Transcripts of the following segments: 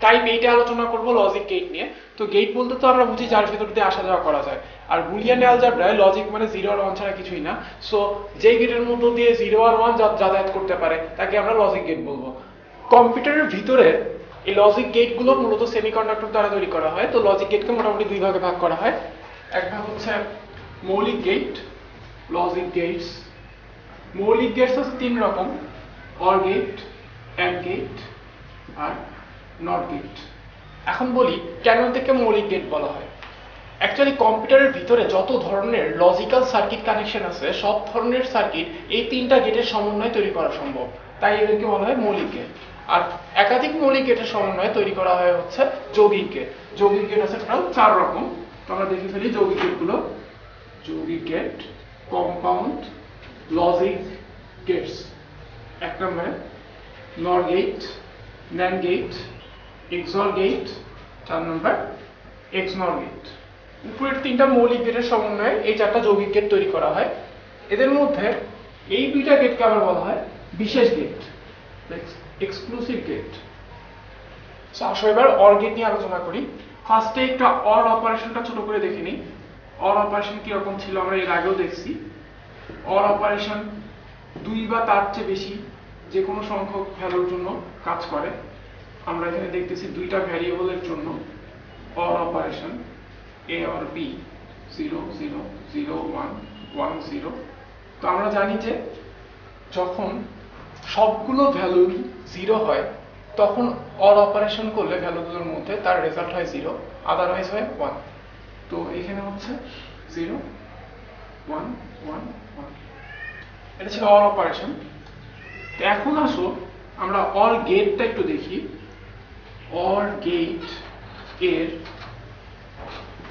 Type 8 এ আলোচনা করব logic gate নিয়ে। তো গেট বলতে তো আমরা বুঝি যার ভিতর দিয়ে আসা যাওয়া করা যায়, আর বুলিয়ান অ্যালজেব্রায় লজিক মানে 0 আর 1 ছাড়া কিছুই না। সো যেই গেটের মধ্য দিয়ে 0 আর 1 যাতায়াত করতে পারে তাকে আমরা লজিক গেট বলবো। কম্পিউটারের ভিতরে এই লজিক গেটগুলো মূলত সেমিকন্ডাক্টর দ্বারা তৈরি করা হয়। তো লজিক গেটকে মোটামুটি দুই ভাগে ভাগ করা হয়। এক ভাগ হচ্ছে মৌলিক গেট, লজিক গেটস। মৌলিক গেটস হচ্ছে তিন রকম: অর গেট, অ্যান্ড গেট আর নট গেট। এখন বলি কেন থেকে মৌলিক গেট বলা হয়। অ্যাকচুয়ালি কম্পিউটারের ভিতরে যত ধরনের লজিক্যাল সার্কিট কানেকশন আছে সব ধরনের সার্কিট এই তিনটা গেটের সমন্বয়ে তৈরি করা সম্ভব, তাই এদেরকে বলা হয় মৌলিক গেট। আর একাধিক মৌলিক গেটের সমন্বয়ে তৈরি করা হয় হচ্ছে যৌগিক গেট। যৌগিক গেট আছে টোটাল 4 রকম। তো আমরা দেখে ফেলি যৌগিক গেটগুলো। যৌগিক গেট, কম্পাউন্ড লজিক গেটস। এক নম্বরে নর গেট, ন্যান্ড গেট, এক্সঅর গেট, 4 নম্বর এক্সনর গেট। উপরের তিনটা মৌলিক গেটের সমন্বয়ে এই 4টা যৌগিক গেট তৈরি করা হয়। এদের মধ্যে এই দুইটা গেটকে আবার বলা হয় বিশেষ গেট, এক্সক্লুসিভ গেট। আসো এবার অর গেট নিয়ে আলোচনা করি। ফার্স্টে একটা অর অপারেশনটা ছোট করে দেখে নিই। অর অপারেশন কিরকম ছিল আমরা এর আগেও দেখছি। অর অপারেশন দুই বা তার চেয়ে বেশি যে কোনো সংখ্যক ভ্যালুর জন্য কাজ করে। আমরা এখানে দেখতেছি দুইটা ভ্যারিয়েবলের জন্য or operation a or b 0 0 0 1 1 0। তো আমরা জানি যে যখন সবগুলো ভ্যালু 0 হয় তখন অর অপারেশন করলে ভ্যালুগুলোর মধ্যে তার রেজাল্ট হয় 0, আদারওয়াইজ হয় 1। তো এখানে হচ্ছে 0 1 1 1। এটা ছিল অর অপারেশন। তো এখন আসো আমরা অর গেটটা একটু দেখি। অর গেট এর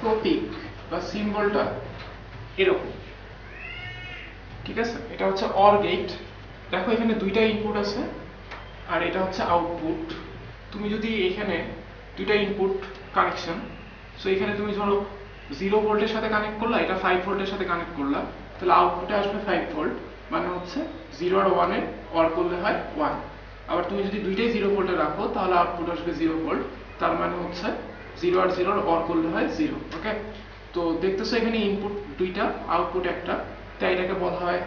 প্রতীক বা সিম্বলটা এরকম, ঠিক আছে? এটা হচ্ছে অর গেট। দেখো এখানে দুইটা ইনপুট আছে আর এটা হচ্ছে আউটপুট। তুমি যদি এখানে দুইটা ইনপুট কানেকশন, সো এখানে তুমি ধরো 0 ভোল্টের সাথে কানেক্ট করলা, এটা 5 ভোল্টের সাথে কানেক্ট করলা, তাহলে আউটপুটে আসবে 5 ভোল্ট, মানে হচ্ছে 0 আর 1 এ অর করলে হয় 1। আবার তুমি যদি দুইটাই 0 ভোল্টে রাখো তাহলে আউটপুট আসবে 0 ভোল্ট, তার মানে হচ্ছে 0 আর 0 অর করলে হয় 0। ওকে, তো দেখতেছো এখানে ইনপুট দুইটা, আউটপুট একটা, তাই এটাকে বলা হয়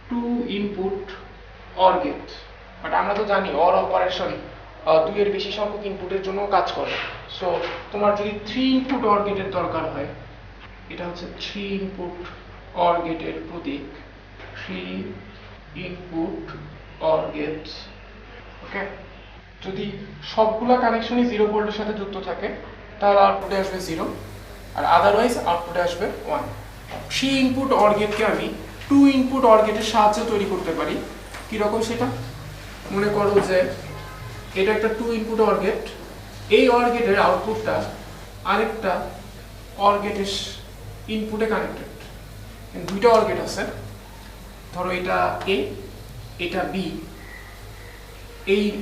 two input or gate. But আমরা তো জানি অর অপারেশন দুইয়ের বেশি সংখ্যক ইনপুটের জন্য কাজ করে। সো তোমার যদি 3 ইনপুট অর গেটের দরকার হয়, এটা হচ্ছে 3 ইনপুট অর গেটের প্রতীক, 3 ইনপুট অর গেটস। ওকে, যদি সবগুলা কানেকশনই 0 ভোল্টের সাথে যুক্ত থাকে তাহলে আউটপুটে আসবে 0, আর আদারওয়াইজ আউটপুটে আসবে 1। 3 ইনপুট অর গেটকে আমি 2 ইনপুট অর গেটের সাহায্যে তৈরি করতে পারি। কিরকম সেটা? মনে করো যে এটা একটা 2 ইনপুট অর গেট, এই অর গেটের আউটপুটটা আরেকটা অর গেটের ইনপুটে কানেক্টেড। দুইটা অর গেট আছে, ধরো এটা এ, এটা বি,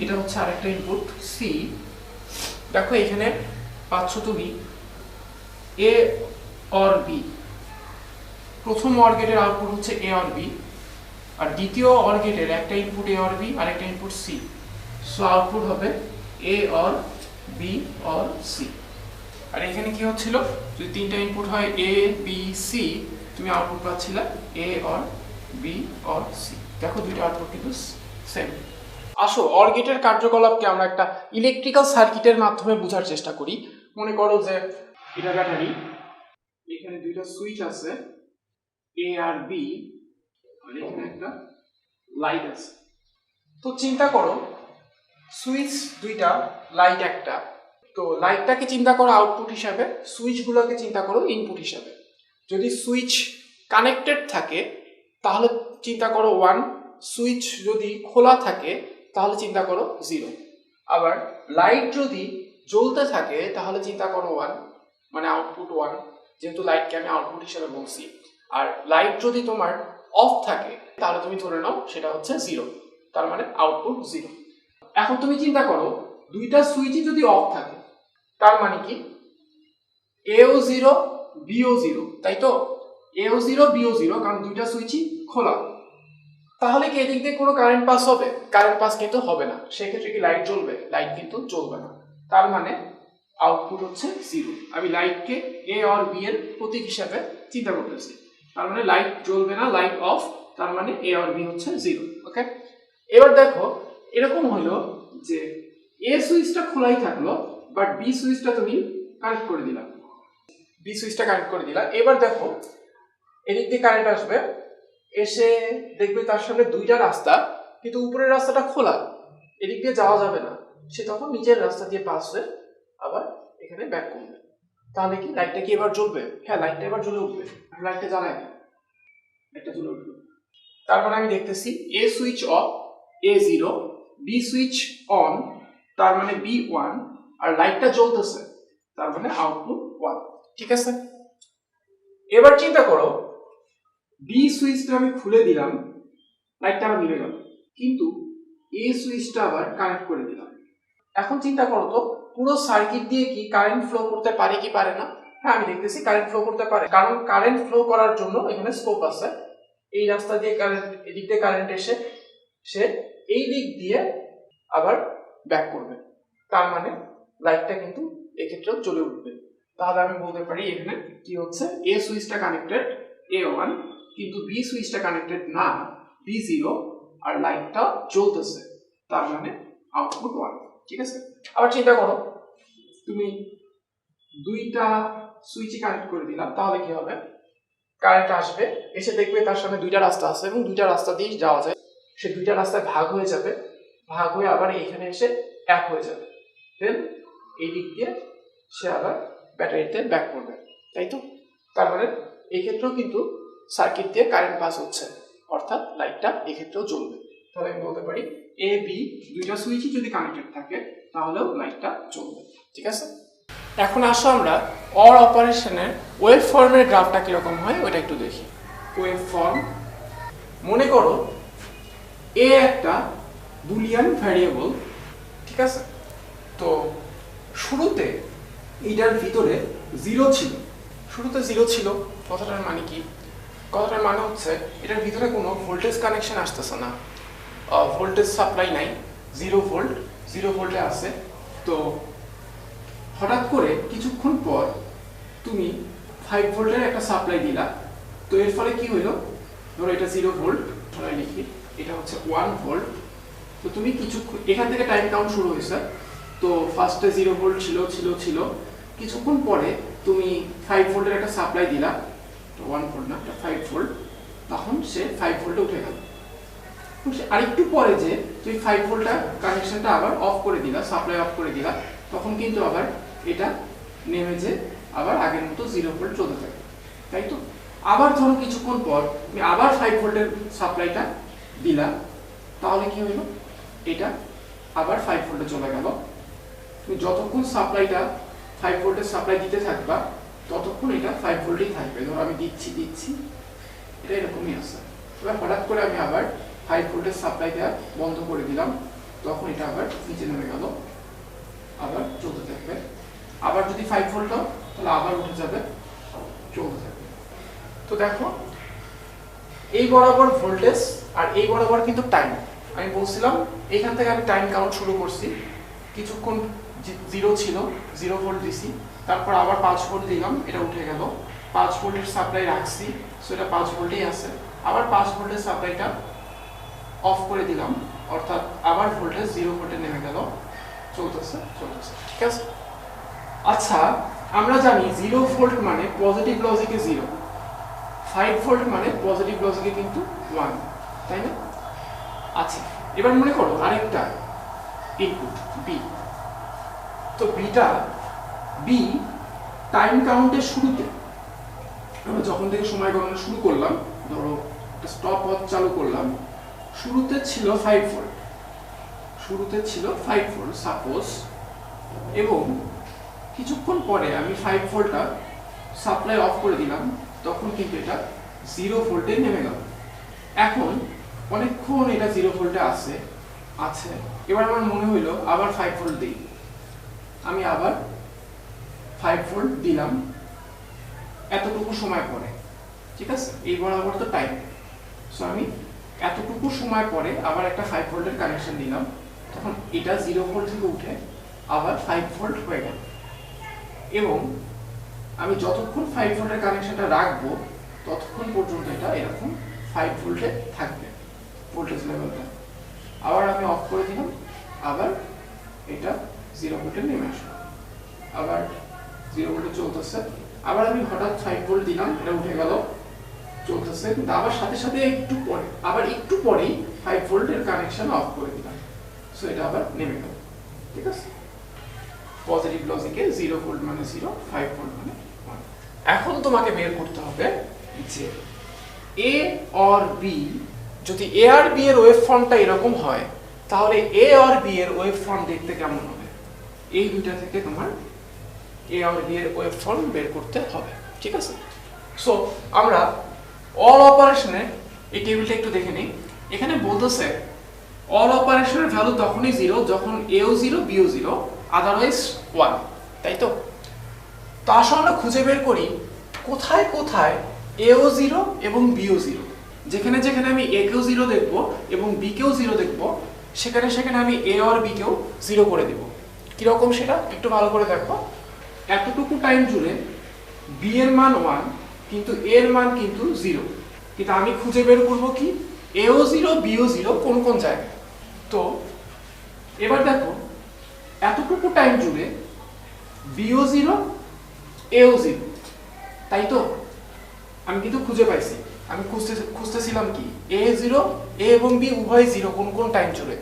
এটা হচ্ছে আরেকটা ইনপুট সি। দেখো এখানে পাচ্ছ তুমি এ অর বি। প্রথম অর গেটের আউটপুট হচ্ছে এ অর বি, আর দ্বিতীয় অর গেটের একটা ইনপুট এ অর বি আর একটা ইনপুট সি। সো আউটপুট হবে A or B or C. আর এখানে কি হচ্ছিল, যদি তিনটা ইনপুট হয় এ বি সি, তুমি আউটপুট পাচ্ছিলে A or B or C. দেখো দুইটা আউটপুট কিন্তু সেম। আসো অর গেটের কার্যকলাপকে আমরা একটা ইলেকট্রিক্যাল সার্কিটের মাধ্যমে বোঝার চেষ্টা করি। মনে করো যে এটা ব্যাটারি, এখানে দুইটা সুইচ আছে এ আর বি, আর এখানে একটা লাইট আছে। তো চিন্তা করো সুইচ দুইটা, লাইট একটা। তো লাইটটাকে চিন্তা করো আউটপুট হিসাবে, সুইচগুলোকে চিন্তা করো ইনপুট হিসাবে। যদি সুইচ কানেক্টেড থাকে তাহলে চিন্তা করো 1, সুইচ যদি খোলা থাকে তাহলে চিন্তা করো 0। আবার লাইট যদি জ্বলতে থাকে তাহলে চিন্তা করো 1, মানে আউটপুট 1, যেহেতু লাইটকে আমি আউটপুট হিসেবে বলছি। আর লাইট যদি তোমার অফ থাকে তাহলে তুমি ধরে নাও সেটা হচ্ছে 0, তার মানে আউটপুট 0। এখন তুমি চিন্তা করো দুইটা সুইচই যদি অফ থাকে তার মানে কি এও 0 বিও 0, তাই তো? এও 0 বিও 0, কারণ দুইটা সুইচই খোলা। তাহলে কি এদিক দিয়ে কোনো কারেন্ট পাস হবে? কারেন্ট পাস কিন্তু হবে না। সেক্ষেত্রে কি লাইট জ্বলবে? লাইট কিন্তু জ্বলবে না। তার মানে আউটপুট হচ্ছে 0। আমি লাইটকে এ অর বি এর প্রতীক হিসাবে চিন্তা করতেছি, তার মানে লাইট জ্বলবে না, লাইট অফ, তার মানে এ অর বি হচ্ছে 0। ওকে, এবার দেখো এরকম হলো যে এ সুইচটা খোলাই থাকলো বাট বি সুইচটা তুমি কানেক্ট করে দিলা, বি সুইচটা কানেক্ট করে দিলা। এবার দেখো এদিক দিয়ে কারেন্ট আসবে, এসে দেখবে তার সামনে দুইটা রাস্তা, কিন্তু উপরের রাস্তাটা খোলা, এদিক দিয়ে যাওয়া যাবে না, সে তখন নিচের রাস্তা দিয়ে পাস হয়ে আবার এখানে ব্যাক করবে। তাহলে কি লাইটটা কি এবার জ্বলবে? হ্যাঁ, লাইটটা এবার জ্বলে উঠবে। লাইটটা জ্বালায়, লাইটটা জ্বলে উঠবে। তার মানে আমি দেখতেছি A switch off, A 0, B switch on, তার মানে বি 1, আর লাইটটা জ্বলতেছে, তার মানে আউটপুট 1। ঠিক আছে, এবার চিন্তা করো বি সুইচটা আমি খুলে দিলাম, লাইটটা আবার নিভে গেল, কিন্তু এ সুইচটা আবার কানেক্ট করে দিলাম। এখন চিন্তা করো তো পুরো সার্কিট দিয়ে কি কারেন্ট ফ্লো করতে পারে কি পারে না? হ্যাঁ, আমি দেখতেছি কারেন্ট ফ্লো করতে পারে, কারণ কারেন্ট ফ্লো করার জন্য এখানে স্কোপ আছে। এই রাস্তা দিয়ে কারেন্ট, এদিক দিয়ে কারেন্ট এসে সে এই দিক দিয়ে আবার ব্যাক করবে, তার মানে লাইটটা কিন্তু এক্ষেত্রেও জ্বলে উঠবে। তাহলে আমি বলতে পারি এখানে কি হচ্ছে, এ সুইচটা কানেক্টেড A1, কিন্তু বি সুইচটা কানেক্টেড না, B0, আর লাইটটা জ্বলতেছে, তার মানে আউটপুট 1। ঠিক আছে, আবার চিন্তা করো তুমি দুইটা সুইচই কানেক্ট করে দিলাম, তাহলে কি হবে? কারেন্ট আসবে, এসে দেখবে তার সামনে দুইটা রাস্তা আছে এবং দুইটা রাস্তা দিয়ে যাওয়া যায়, সে দুইটা রাস্তায় ভাগ হয়ে যাবে, ভাগ হয়ে আবার এখানে এসে এক হয়ে যাবে, দেন এই দিক দিয়ে সে আবার ব্যাটারিতে ব্যাক করবে, তাই তো? তার মানে এই ক্ষেত্রেও কিন্তু সার্কিট দিয়ে কারেন্ট পাস হচ্ছে, অর্থাৎ লাইটটা এই ক্ষেত্রেও জ্বলবে। তাহলে আমি বলতে পারি এ বি দুইটা সুইচই যদি কানেক্টেড থাকে তাহলেও লাইটটা জ্বলবে। ঠিক আছে, এখন আসো আমরা অর অপারেশনের ওয়েভ ফর্মের গ্রাফটা কিরকম হয় ওইটা একটু দেখি। ওয়েভ ফর্ম, মনে করো এ একটা বুলিয়ান ভ্যারিয়েবল, ঠিক আছে? তো শুরুতে এইটার ভিতরে 0 ছিল, শুরুতে 0 ছিল। কথাটার মানে কি? কথাটার মানে হচ্ছে এটার ভিতরে কোনো ভোল্টেজ কানেকশন আসতেছে না, ভোল্টেজ সাপ্লাই নাই, 0 ভোল্ট, 0 ভোল্টে আছে। তো হঠাৎ করে কিছুক্ষণ পর তুমি 5 ভোল্টের একটা সাপ্লাই দিলা, তো এর ফলে কি হইলো? ধরো এটা 0 ভোল্ট, ধরে লিখি এটা হচ্ছে 1 ভোল্ট। তো তুমি কিছুক্ষণ, এখান থেকে টাইম কাউন্ট শুরু হয়েছে, তো ফার্স্টে 0 ভোল্ট ছিল ছিল ছিল, কিছুক্ষণ পরে তুমি 5 ভোল্টের একটা সাপ্লাই দিলা, 1 ভোল্ট না, 5 ভোল্ট, তখন সে 5 ভোল্টে উঠে গেল। আরেকটু পরে যে তুমি 5 ভোল্টটা কানেকশনটা আবার অফ করে দিলা, সাপ্লাই অফ করে দিলা, তখন কিন্তু আবার এটা নেমে যে আবার আগের মতো 0 ভোল্ট চলতে থাকে, তাই তো? আবার ধরো কিছুক্ষণ পর তুমি আবার 5 ভোল্টের সাপ্লাইটা দিলা, তাহলে কি হইলো? এটা আবার 5 ভোল্টে চলে গেল। তুমি যতক্ষণ সাপ্লাইটা 5 ভোল্টের সাপ্লাই দিতে থাকবা ততক্ষণ এটা 5 ভোল্টেই থাকবে। ধরো আমি দিচ্ছি দিচ্ছি, এটা এরকমই আছে। এবার হঠাৎ করে আমি আবার 5 ভোল্টের সাপ্লাই দেওয়া বন্ধ করে দিলাম, তখন এটা আবার নিচে নেমে গেল, আবার চলতে থাকবে। আবার যদি 5 ভোল্ট হয় তাহলে আবার উঠে যাবে, চলতে থাকবে। তো দেখো এই বরাবর ভোল্টেজ আর এই বরাবর কিন্তু টাইম। আমি বলছিলাম এখান থেকে আমি টাইম কাউন্ট শুরু করছি, কিছুক্ষণ 0 ছিল, 0 ভোল্ট দিছি, তারপর আবার 5 ভোল্ট দিলাম, এটা উঠে গেল, 5 ভোল্টের সাপ্লাই রাখছি, সো এটা 5 ভোল্টেই আছে। আবার 5 ভোল্টের সাপ্লাইটা অফ করে দিলাম, অর্থাৎ আবার ভোল্টেজ 0 ভোল্টে নেমে গেল, চলতেছে চলতেছে। ঠিক আছে, আচ্ছা আমরা জানি 0 ভোল্ট মানে পজিটিভ লজিকে 0, 5 ভোল্ট মানে পজিটিভ লজিকে কিন্তু 1, তাই না? আচ্ছা এবার মনে করো আরেকটা ইনপুট বি, তো বিটা বি টাইম কাউন্টের শুরুতে আমরা যখন থেকে সময় গণনা শুরু করলাম, ধরো একটা স্টপ ওয়াচ চালু করলাম, শুরুতে ছিল 5 ভোল্ট, শুরুতে ছিল 5 ভোল্ট সাপোজ, এবং কিছুক্ষণ পরে আমি 5 ভোল্টটা সাপ্লাই অফ করে দিলাম, তখন কিন্তু এটা 0 ভোল্টে নেমে গেল। এখন অনেকক্ষণ এটা 0 ভোল্টে আছে, এবার আমার মনে হইলো আবার 5 ভোল্ট দিই, আমি আবার 5 ভোল্ট দিলাম এতটুকু সময় পরে, ঠিক আছে? এই বরাবর তো টাইম, সো আমি এতটুকু সময় পরে আবার একটা 5 ভোল্টের কানেকশন দিলাম, তখন এটা 0 ভোল্ট থেকে উঠে আবার 5 ভোল্ট হয়ে গেল। এবং আমি যতক্ষণ 5 ভোল্টের কানেকশনটা রাখবো ততক্ষণ পর্যন্ত এটা এরকম 5 ভোল্টে থাকবে ভোল্টেজ লেভেলটা। আবার আমি অফ করে দিলাম, আবার এটা 0 ভোল্টে নেমে আসলো, আবার 0 ভোল্টে চলতেছে। আবার আমি হঠাৎ 5 ভোল্ট দিলাম, এটা উঠে গেল, চলতেছে। কিন্তু আবার সাথে সাথে একটু পরেই 5 ভোল্টের কানেকশন অফ করে দিলাম, সো এটা আবার নেমে গেল। ঠিক আছে, পজিটিভ লজিকে 0 ভোল্ট মানে 0, 5 ভোল্ট মানে 1। এখন তোমাকে বের করতে হবে যে এ অর বি, যদি এ আর বি এর ওয়েভ ফর্মটা এরকম হয় তাহলে এ আর বি এর ওয়েভ ফর্ম দেখতে কেমন হবে। এই দুইটা থেকে তোমার এ আর বি এর ওয়েভ ফর্ম বের করতে হবে। ঠিক আছে, সো আমরা অল অপারেশনে এই টেবিলটা একটু দেখে নিই। এখানে বলতেছে অল অপারেশনের ভ্যালু তখনই 0 যখন এও 0 বিও 0, আদারওয়াইজ 1, তাই তো? তো আসলে আমরা খুঁজে বের করি কোথায় কোথায় এও 0 এবং বিও 0। যেখানে যেখানে আমি এ কেও 0 দেখব এবং বি কেও 0 দেখব, সেখানে সেখানে আমি এ আর বি কেও 0 করে দেব। কিরকম সেটা একটু ভালো করে দেখো। এতটুকু টাইম জুড়ে বি এর মান 1 কিন্তু এর মান কিন্তু 0, কিন্তু আমি খুঁজে বের করব কি এও 0 বিও 0 কোন কোন জায়গায়। তো এবার দেখো এতটুকু টাইম জুড়ে বিও 0 এও 0, তাই তো? আমি কিন্তু খুঁজে পাইছি। আমি খুঁজতেছিলাম কি এ 0 এ এবং বি উভয় 0 কোন কোন টাইম জুড়ে।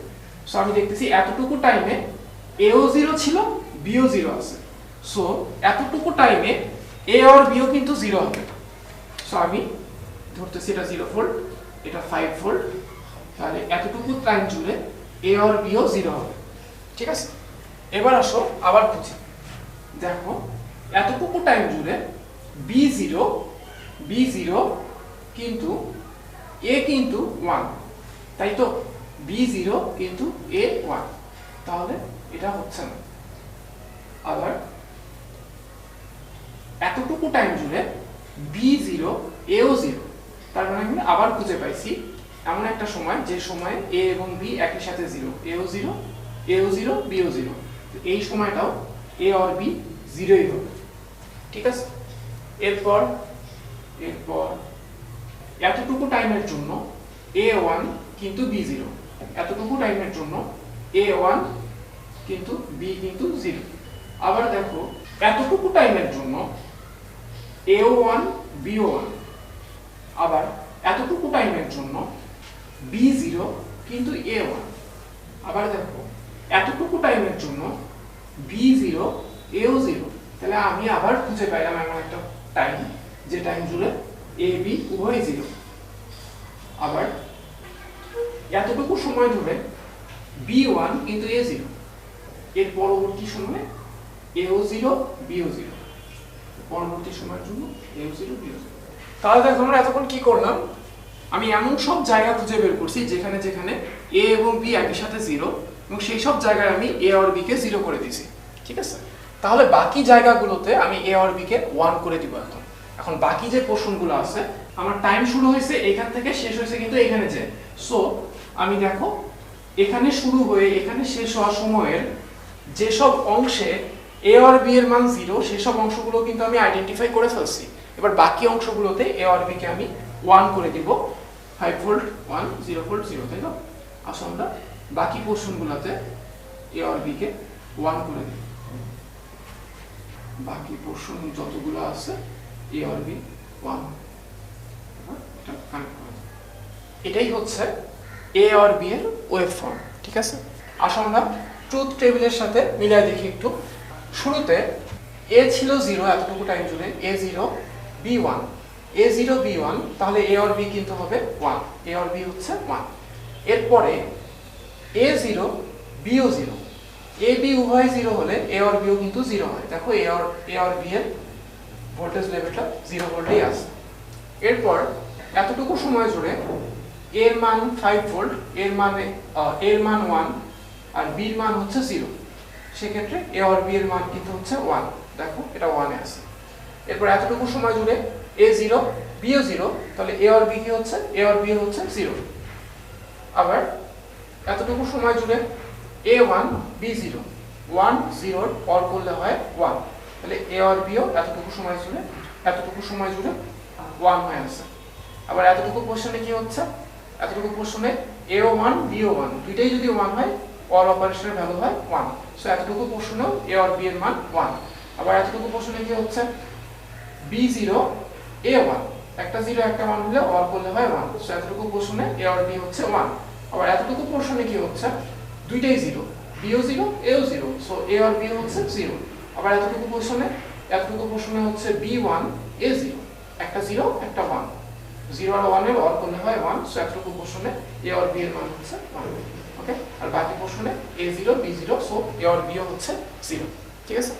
সো আমি দেখতেছি এতটুকু টাইমে এও 0 ছিল বিও 0 আছে, সো এতটুকু টাইমে এ আর বিও কিন্তু 0 হবে। সো আমি ধরতেছি এটা 0 ভোল্ট, এটা 5 ভোল্ট, তাহলে এতটুকু টাইম জুড়ে এ আর বিও 0 হবে। ঠিক আছে, এবার আসো আবার খুঁজি। দেখো এতটুকু টাইম জুড়ে বি0 কিন্তু এ কিন্তু 1, তাই তো? বি0 কিন্তু এ 1, তাহলে এটা হচ্ছে না। আবার এতটুকু টাইম জুড়ে বি0 এও 0, তার মানে আমি আবার খুঁজে পাইছি এমন একটা সময় যে সময়ে এ এবং বি একই সাথে 0, এও 0 বিও 0, এই সময়টাও এ আর বি 0ই হবে। ঠিক আছে, এরপর এতটুকু টাইমের জন্য a1 কিন্তু b0, এতটুকু টাইমের জন্য a1 কিন্তু b কিন্তু 0। আবার দেখো এতটুকু টাইমের জন্য a1 b1, আবার এতটুকু টাইমের জন্য b0 কিন্তু a1। আবার দেখো এতটুকু টাইমের জন্য b0 এও 0, তাহলে আমি আবার খুঁজে পাইলাম এমন একটা টাইম যে টাইম জুড়ে এ বি উভয় 0। আবার এতটুকু সময় ধরে b1 কিন্তু a0, এর পরবর্তী সময়ে এও 0 বিও 0, পরবর্তী সময়ের জন্য এও 0 বিও 0। তাহলে দেখো আমরা এতক্ষণ কি করলাম, আমি এমন সব জায়গা খুঁজে বের করছি যেখানে যেখানে এ এবং বি একই সাথে 0, এবং সেই সব জায়গায় আমি এ আর বি কে 0 করে দিয়েছি। ঠিক আছে, তাহলে বাকি জায়গাগুলোতে আমি এ আর বি কে 1 করে দিব। এখন বাকি যে পোরশনগুলো আছে, আমার টাইম শুরু হয়েছে এখান থেকে, শেষ হয়েছে কিন্তু এখানে যে। সো আমি দেখো এখানে শুরু হয়ে এখানে শেষ হওয়ার সময়ের যেসব অংশে এ আর বি এর মান 0, সেসব অংশগুলো কিন্তু আমি আইডেন্টিফাই করে ফেলছি। এবার বাকি অংশগুলোতে এ আর বি কে আমি 1 করে দিব। 5 ভোল্ট 1, 0 ভোল্ট 0, তাই না? আসলে আমরা বাকি পোরশনগুলোতে এ আর বি কে 1 করে দিই। বাকি পোরশন যতগুলো আছে এ আর বি 1, এটা কানেক্ট করে দিই। এটাই হচ্ছে এ আর বি এর ওয়েভ ফর্ম। ঠিক আছে, আসলে আমরা ট্রুথ টেবিলের সাথে মিলাই দেখি একটু। শুরুতে এ ছিল 0 এতটুকু টাইম জুড়ে, a0 b1, a0 b1, তাহলে এ আর বি কিন্তু হবে 1, এ আর বি হচ্ছে 1। এরপরে a0 বিও 0, এ বি উভয় 0 হলে এ আর বিও কিন্তু 0 হয়। দেখো এ আর বি এর ভোল্টেজ লেভেলটা 0 ভোল্টেই আছে। এরপর এতটুকু সময় জুড়ে এর মান 5 ভোল্ট, এর মান 1 আর বির মান হচ্ছে 0, সেক্ষেত্রে এ আর বি এর মান কিন্তু হচ্ছে 1। দেখো এটা 1 এ আছে। এরপর এতটুকু সময় জুড়ে a0 বিও 0, তাহলে এ আর বি কি হচ্ছে, এ আর বি হচ্ছে 0। আবার এতটুকু সময় জুড়ে a1 b0, 1 0 অর করলে হয় 1, তাহলে এ আর বিও এতটুকু সময় জুড়ে 1 হয়ে আছে। আবার এতটুকু পোরশনে কি হচ্ছে, এতটুকু পোরশনে এও 1 বিও 1 দুইটাই যদি 1 হয় অর অপারেশনের ভ্যালু হয় 1, সো এতটুকু পোরশনেও এ আর বি এর মান 1। আবার এতটুকু পোরশনে কি হচ্ছে, b0 a1 একটা 0 একটা 1 হলে অর করলে হয় 1, সো এতটুকু পোরশনে এ আর বি হচ্ছে 1। আবার এতটুকু পোরশনে কি হচ্ছে, দুইটাই 0, বিও 0 এও 0, সো এ আর বি হচ্ছে 0। আবার এতটুকু পোরশনে হচ্ছে b1 a0 একটা 0 একটা 1, 0 আর 1 এর অর করলে হয় 1, সো এতটুকু পোরশনে এ আর বি এর মান হচ্ছে 1। ওকে, আর বাকি পোরশনে a0 b0, সো এ আর বি হচ্ছে 0। ঠিক আছে।